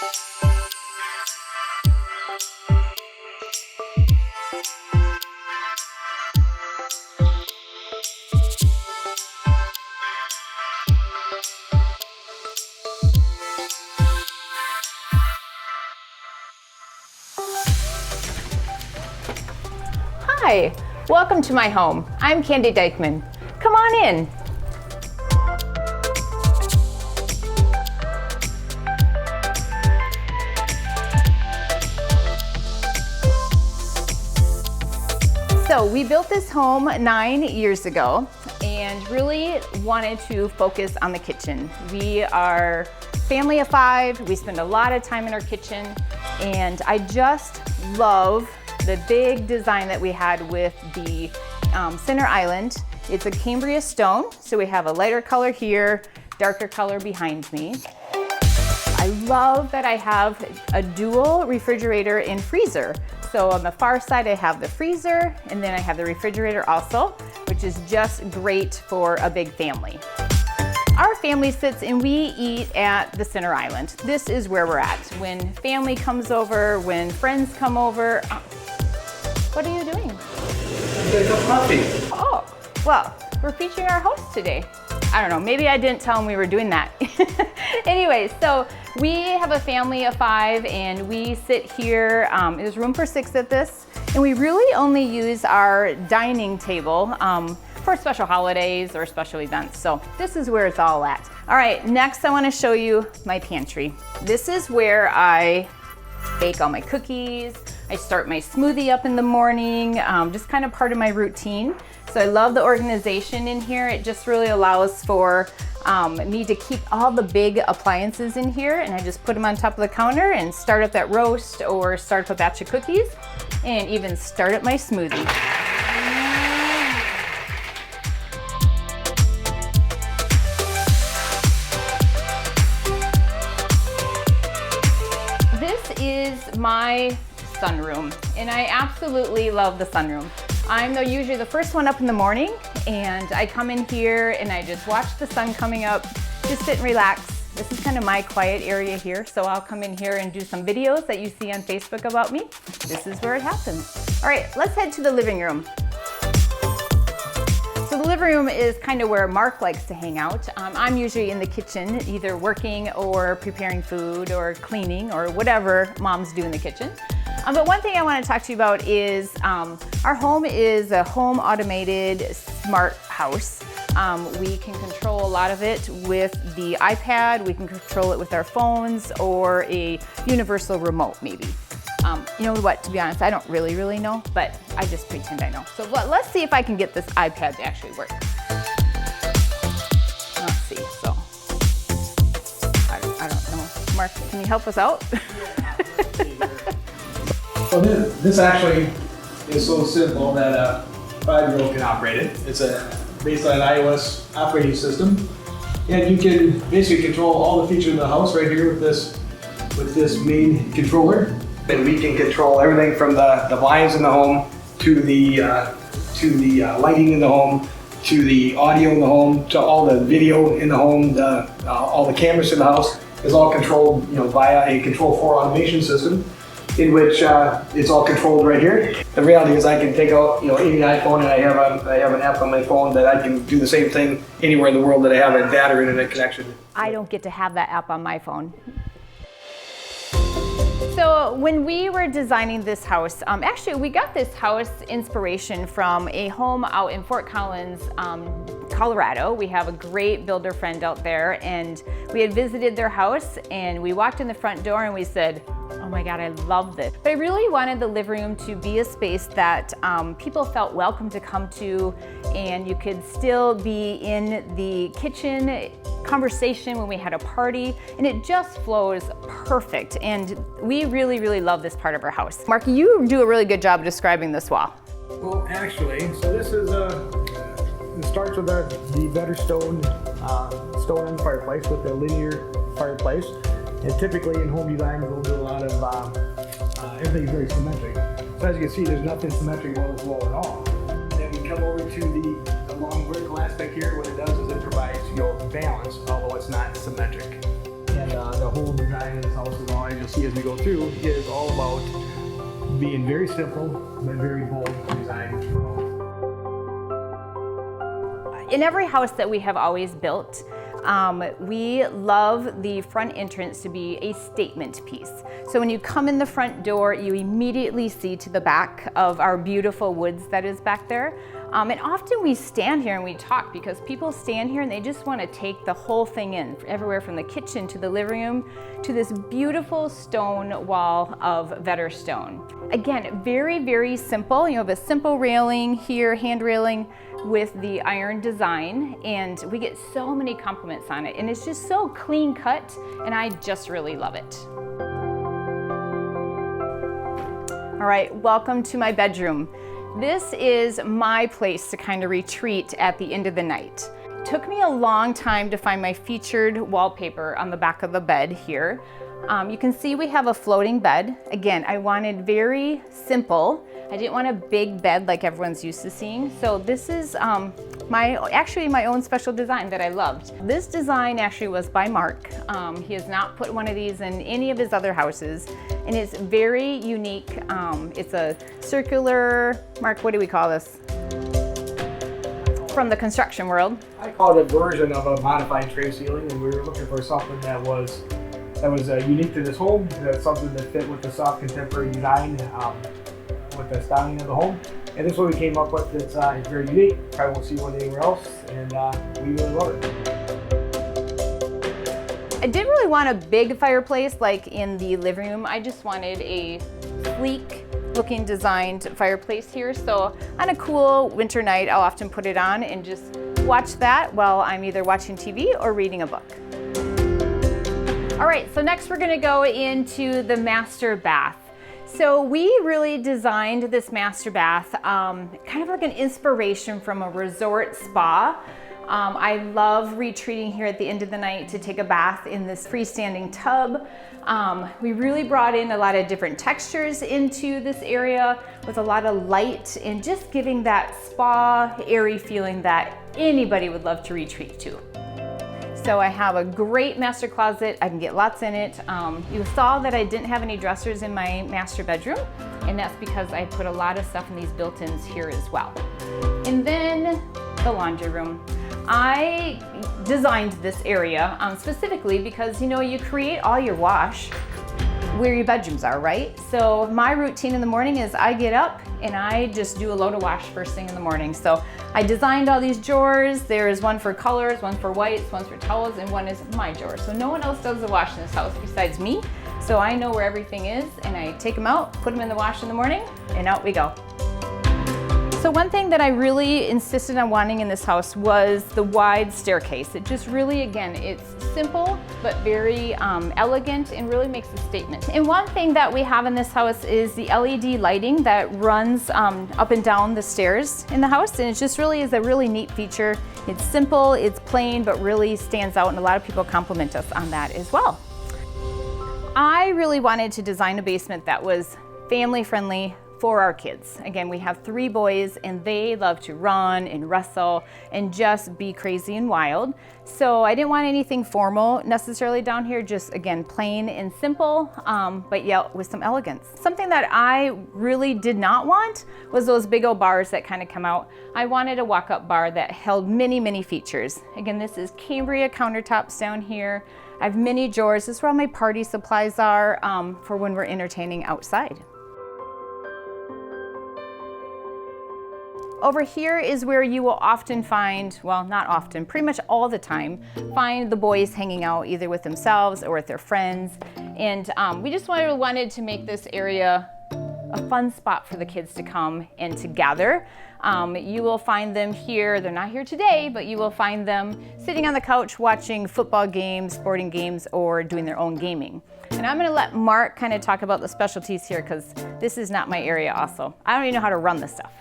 Hi, welcome to my home. I'm Candee Deichman. Come on in. So we built this home 9 years ago and really wanted to focus on the kitchen. We are a family of 5. We spend a lot of time in our kitchen, and I just love the big design that we had with the center island. It's a Cambria stone, so we have a lighter color here, darker color behind me. I love that I have a dual refrigerator and freezer. So on the far side I have the freezer, and then I have the refrigerator also, which is just great for a big family. Our family sits and we eat at the center island. This is where we're at. When family comes over, when friends come over. What are you doing? I'm getting a cup of coffee. Oh, well, we're featuring our host today. I don't know, maybe I didn't tell him we were doing that. Anyway, so we have a family of 5 and we sit here. There's room for 6 at this. And we really only use our dining table for special holidays or special events. So this is where it's all at. All right, next I want to show you my pantry. This is where I bake all my cookies. I start my smoothie up in the morning, just kind of part of my routine. So I love the organization in here. It just really allows for me to keep all the big appliances in here, and I just put them on top of the counter and start up that roast or start up a batch of cookies and even start up my smoothie. This is my sunroom, and I absolutely love the sunroom. I'm usually the first one up in the morning, and I come in here and I just watch the sun coming up, just sit and relax. This is kind of my quiet area here, so I'll come in here and do some videos that you see on Facebook about me. This is where it happens. All right, let's head to the living room. So the living room is kind of where Mark likes to hang out. I'm usually in the kitchen, either working or preparing food or cleaning or whatever moms do in the kitchen. But one thing I want to talk to you about is our home is a home automated smart house. We can control a lot of it with the iPad, we can control it with our phones, or a universal remote maybe. You know what, to be honest, I don't really know, but I just pretend I know. So let's see if I can get this iPad to actually work. Let's see, so, I don't know. Mark, can you help us out? Well, this actually is so simple that a 5-year-old can operate it. It's based on an iOS operating system, and you can basically control all the features of the house right here with this main controller. And we can control everything from the blinds in the home to the lighting in the home, to the audio in the home, to all the video in the home. All the cameras in the house is all controlled, via a Control 4 automation system, in which it's all controlled right here. The reality is I can take out, any iPhone, and I have an app on my phone that I can do the same thing anywhere in the world that I have a data or internet connection. I don't get to have that app on my phone. So when we were designing this house, actually we got this house inspiration from a home out in Fort Collins, Colorado. We have a great builder friend out there, and we had visited their house, and we walked in the front door and we said, oh my God, I love this. But I really wanted the living room to be a space that people felt welcome to come to, and you could still be in the kitchen conversation when we had a party, and it just flows perfect. And we really love this part of our house. Mark, you do a really good job describing this wall. Well, actually, so this is it starts with the better stone in the fireplace with the linear fireplace. And typically in home design, we'll do a lot of everything's very symmetric. So as you can see, there's nothing symmetrical on this wall at all. Then we come over to the long vertical aspect here. What it does is it provides balance, although it's not symmetric. And the whole design of this house, as well as you'll see as we go through, is all about being very simple but very bold design. In every house that we have always built, we love the front entrance to be a statement piece. So when you come in the front door, you immediately see to the back of our beautiful woods that is back there. And often we stand here and we talk because people stand here and they just want to take the whole thing in, everywhere from the kitchen to the living room to this beautiful stone wall of Vetter stone. Again, very, very simple. You have a simple railing here, hand railing with the iron design, and we get so many compliments on it. And it's just so clean cut, and I just really love it. All right, welcome to my bedroom. This is my place to kind of retreat at the end of the night. It took me a long time to find my featured wallpaper on the back of the bed here. You can see we have a floating bed. Again, I wanted very simple. I didn't want a big bed like everyone's used to seeing. So this is actually my own special design that I loved. This design actually was by Mark. He has not put one of these in any of his other houses, and it's very unique. It's a circular, Mark, what do we call this? From the construction world. I call it a version of a modified tray ceiling, and we were looking for something that was unique to this home, that's something that fit with the soft contemporary design, with the styling of the home. And this one we came up with. It's very unique. Probably won't see one anywhere else, and we really love it. I didn't really want a big fireplace like in the living room. I just wanted a sleek looking designed fireplace here. So on a cool winter night, I'll often put it on and just watch that while I'm either watching TV or reading a book. All right, so next we're gonna go into the master bath. So we really designed this master bath kind of like an inspiration from a resort spa. I love retreating here at the end of the night to take a bath in this freestanding tub. We really brought in a lot of different textures into this area with a lot of light and just giving that spa airy feeling that anybody would love to retreat to. So I have a great master closet. I can get lots in it. You saw that I didn't have any dressers in my master bedroom, and that's because I put a lot of stuff in these built-ins here as well. And then the laundry room. I designed this area specifically because, you know, you create all your wash where your bedrooms are, right? So my routine in the morning is I get up and I just do a load of wash first thing in the morning. So I designed all these drawers. There is one for colors, one for whites, one for towels, and one is my drawer. So no one else does the wash in this house besides me. So I know where everything is, and I take them out, put them in the wash in the morning, and out we go. So one thing that I really insisted on wanting in this house was the wide staircase. It just really, again, it's simple, but very elegant and really makes a statement. And one thing that we have in this house is the LED lighting that runs up and down the stairs in the house. And it just really is a really neat feature. It's simple, it's plain, but really stands out, and a lot of people compliment us on that as well. I really wanted to design a basement that was family friendly for our kids. Again, we have 3 boys and they love to run and wrestle and just be crazy and wild. So I didn't want anything formal necessarily down here, just again, plain and simple, but yet with some elegance. Something that I really did not want was those big old bars that kind of come out. I wanted a walk-up bar that held many, many features. Again, this is Cambria countertops down here. I have many drawers. This is where all my party supplies are for when we're entertaining outside. Over here is where you will often find, well, not often, pretty much all the time, find the boys hanging out either with themselves or with their friends. And we just wanted to make this area a fun spot for the kids to come and to gather. You will find them here, they're not here today, but you will find them sitting on the couch watching football games, sporting games, or doing their own gaming. And I'm gonna let Mark kind of talk about the specialties here because this is not my area also. I don't even know how to run this stuff.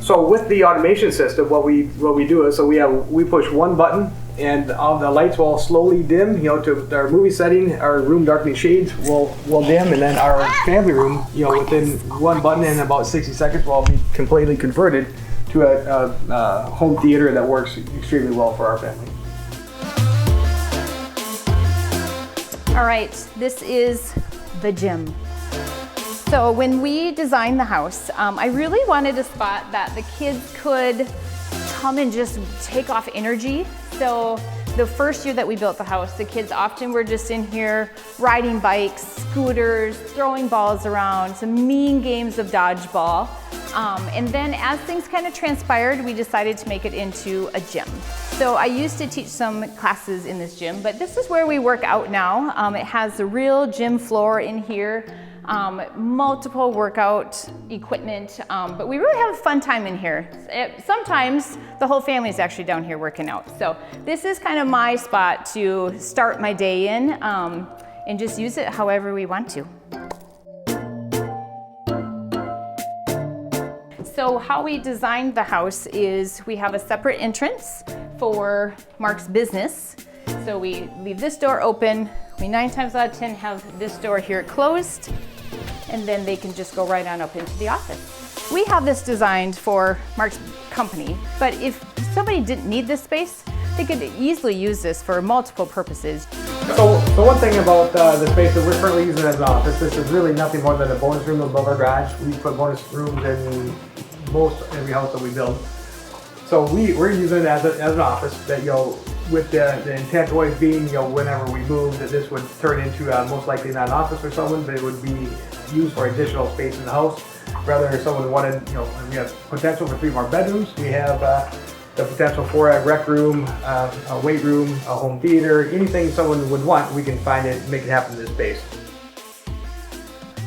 So with the automation system, what we do is, so we push one button and all the lights will slowly dim, you know, to our movie setting. Our room darkening shades will dim, and then our family room, you know, within one button in about 60 seconds will be completely converted to a home theater that works extremely well for our family. All right, this is the gym. So when we designed the house, I really wanted a spot that the kids could come and just take off energy. So the first year that we built the house, the kids often were just in here riding bikes, scooters, throwing balls around, some mean games of dodgeball. And then as things kind of transpired, we decided to make it into a gym. So I used to teach some classes in this gym, but this is where we work out now. It has the real gym floor in here, multiple workout equipment, but we really have a fun time in here. Sometimes the whole family is actually down here working out. So this is kind of my spot to start my day in and just use it however we want to. So how we designed the house is we have a separate entrance for Mark's business. So we leave this door open. We 9 times out of 10 have this door here closed, and then they can just go right on up into the office. We have this designed for Mark's company, but if somebody didn't need this space, they could easily use this for multiple purposes. So one thing about the space that we're currently using as an office, this is really nothing more than a bonus room above our garage. We put bonus rooms in most every house that we build. So we're using it as an office that, with the intent always being, whenever we move, that this would turn into most likely not an office for someone, but it would be used for additional space in the house. Rather, if someone wanted, we have potential for 3 more bedrooms. We have the potential for a rec room, a weight room, a home theater, anything someone would want, we can find it, make it happen in this space.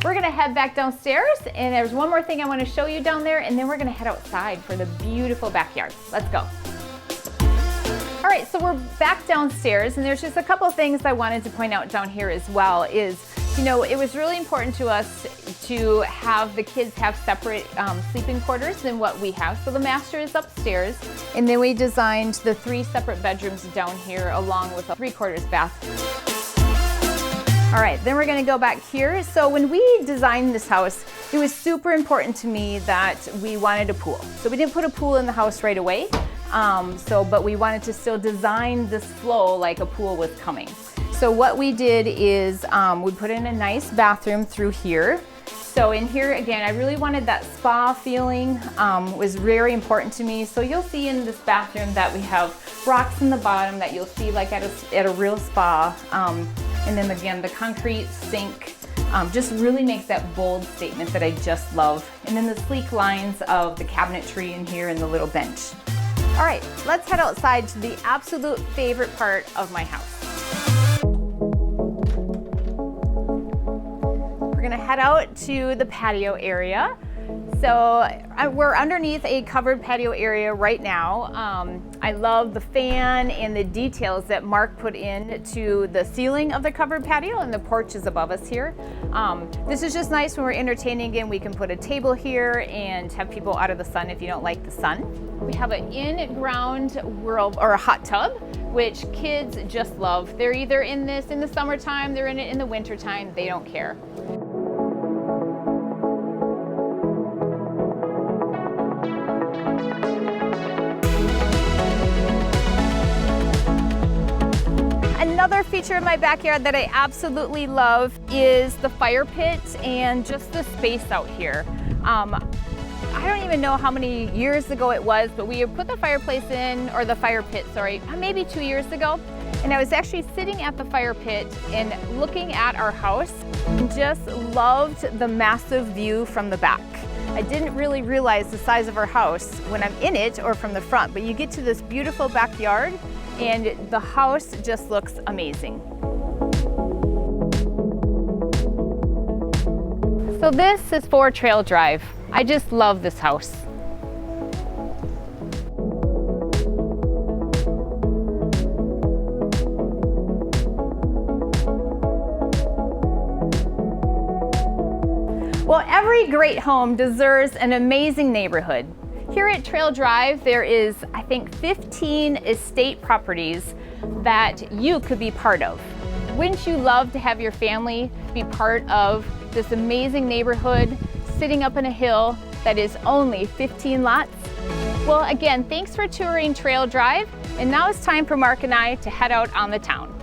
We're gonna head back downstairs, and there's one more thing I wanna show you down there, and then we're gonna head outside for the beautiful backyard. Let's go. All right, so we're back downstairs, and there's just a couple of things I wanted to point out down here as well is, it was really important to us to have the kids have separate sleeping quarters than what we have. So the master is upstairs, and then we designed the 3 separate bedrooms down here along with a 3/4 bathroom. All right, then we're gonna go back here. So when we designed this house, it was super important to me that we wanted a pool. So we didn't put a pool in the house right away, but we wanted to still design this flow like a pool was coming. So what we did is we put in a nice bathroom through here. So in here, again, I really wanted that spa feeling, was very important to me. So you'll see in this bathroom that we have rocks in the bottom that you'll see like at a real spa. And then again, the concrete sink just really makes that bold statement that I just love. And then the sleek lines of the cabinetry in here and the little bench. All right, let's head outside to the absolute favorite part of my house. We're gonna head out to the patio area. So we're underneath a covered patio area right now. I love the fan and the details that Mark put into the ceiling of the covered patio, and the porch is above us here. This is just nice when we're entertaining. Again, we can put a table here and have people out of the sun if you don't like the sun. We have an in-ground or a hot tub, which kids just love. They're either in this in the summertime, they're in it in the wintertime, they don't care. Another feature of my backyard that I absolutely love is the fire pit and just the space out here. I don't even know how many years ago it was, but we put the fireplace in, or the fire pit, sorry, maybe 2 years ago. And I was actually sitting at the fire pit and looking at our house and just loved the massive view from the back. I didn't really realize the size of our house when I'm in it or from the front, but you get to this beautiful backyard and the house just looks amazing. So this is for Trail Drive. I just love this house. Well, every great home deserves an amazing neighborhood. Here at Trail Drive, there is, I think, 15 estate properties that you could be part of. Wouldn't you love to have your family be part of this amazing neighborhood sitting up in a hill that is only 15 lots? Well, again, thanks for touring Trail Drive, and now it's time for Mark and I to head out on the town.